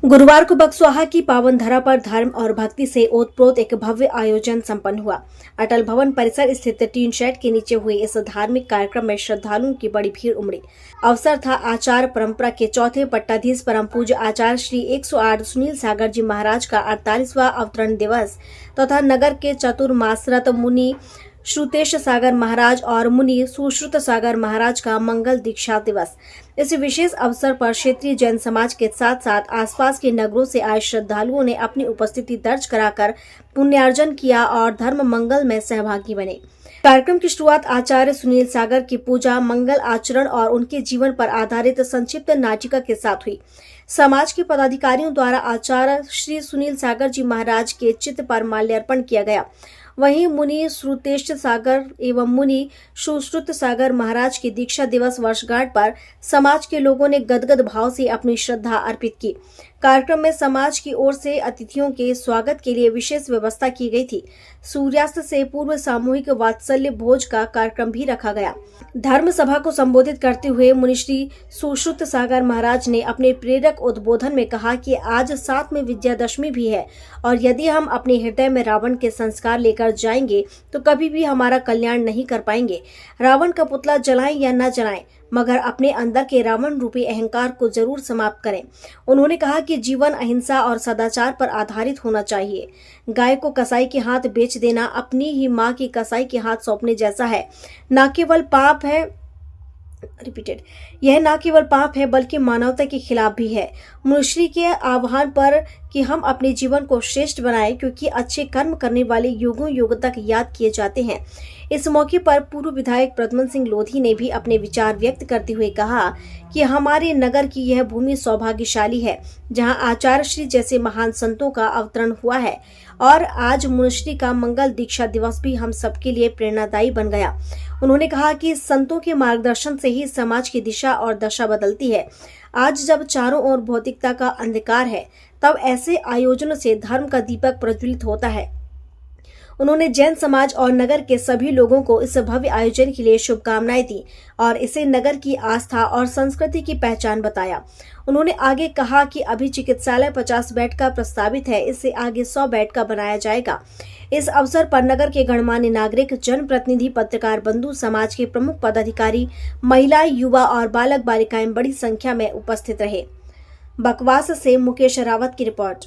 गुरुवार को बक्सवाहा की पावन धरा पर धर्म और भक्ति से ओतप्रोत एक भव्य आयोजन संपन्न हुआ। अटल भवन परिसर स्थित टीन शेड के नीचे हुए इस धार्मिक कार्यक्रम में श्रद्धालुओं की बड़ी भीड़ उमड़ी। अवसर था आचार्य परंपरा के चौथे पट्टाधीश परम पूज्य आचार्य श्री 108 सुनील सागर जी महाराज का 48वां अवतरण दिवस तथा नगर के चतुर्मासरत मुनि श्रुतेश सागर महाराज और मुनि सुश्रुत सागर महाराज का मंगल दीक्षा दिवस। इस विशेष अवसर पर क्षेत्रीय जैन समाज के साथ साथ आसपास के नगरों से आए श्रद्धालुओं ने अपनी उपस्थिति दर्ज कराकर पुण्यार्जन किया और धर्म मंगल में सहभागी बने। कार्यक्रम की शुरुआत आचार्य सुनील सागर की पूजा, मंगल आचरण और उनके जीवन पर आधारित संक्षिप्त नाटिका के साथ हुई। समाज के पदाधिकारियों द्वारा आचार्य श्री सुनील सागर जी महाराज के चित्र पर माल्यार्पण किया गया। वहीं मुनि श्रुतेश सागर एवं मुनि सुश्रुत सागर महाराज की दीक्षा दिवस वर्षगांठ पर समाज के लोगों ने गदगद भाव से अपनी श्रद्धा अर्पित की। कार्यक्रम में समाज की ओर से अतिथियों के स्वागत के लिए विशेष व्यवस्था की गई थी। सूर्यास्त से पूर्व सामूहिक वात्सल्य भोज का कार्यक्रम भी रखा गया। धर्म सभा को संबोधित करते हुए मुनि श्री सुश्रुत सागर महाराज ने अपने प्रेरक उद्बोधन में कहा कि आज साथ में विजयादशमी भी है और यदि हम अपने हृदय में रावण के संस्कार लेकर जाएंगे तो कभी भी हमारा कल्याण नहीं कर पाएंगे। रावण का पुतला जलाएं या न जलाएं, मगर अपने अंदर के रावण रूपी अहंकार को जरूर समाप्त करें। उन्होंने कहा कि जीवन अहिंसा और सदाचार पर आधारित होना चाहिए। गाय को कसाई के हाथ बेच देना अपनी ही मां की कसाई के हाथ सौंपने जैसा है। न केवल पाप है यह न केवल पाप है बल्कि मानवता के खिलाफ भी है। मुनिश्री के आह्वान पर कि हम अपने जीवन को श्रेष्ठ बनाएं, क्योंकि अच्छे कर्म करने वाले युगों युग तक याद किए जाते हैं। इस मौके पर पूर्व विधायक प्रद्युम्न सिंह लोधी ने भी अपने विचार व्यक्त करते हुए कहा कि हमारे नगर की यह भूमि सौभाग्यशाली है, जहां आचार्य श्री जैसे महान संतों का अवतरण हुआ है और आज मुनिश्री का मंगल दीक्षा दिवस भी हम सबके लिए प्रेरणादायी बन गया। उन्होंने कहा कि संतों के मार्गदर्शन से ही समाज की दिशा और दशा बदलती है। आज जब चारों ओर भौतिकता का अंधकार है, तब ऐसे आयोजनों से धर्म का दीपक प्रज्वलित होता है। उन्होंने जैन समाज और नगर के सभी लोगों को इस भव्य आयोजन के लिए शुभकामनाएं दी और इसे नगर की आस्था और संस्कृति की पहचान बताया। उन्होंने आगे कहा कि अभी चिकित्सालय 50 बेड का प्रस्तावित है, इससे आगे 100 बेड का बनाया जाएगा। इस अवसर पर नगर के गणमान्य नागरिक, जनप्रतिनिधि, पत्रकार बंधु, समाज के प्रमुख पदाधिकारी, महिलाएं, युवा और बालक बालिकाएं बड़ी संख्या में उपस्थित रहे। बकवास से मुकेश रावत की रिपोर्ट।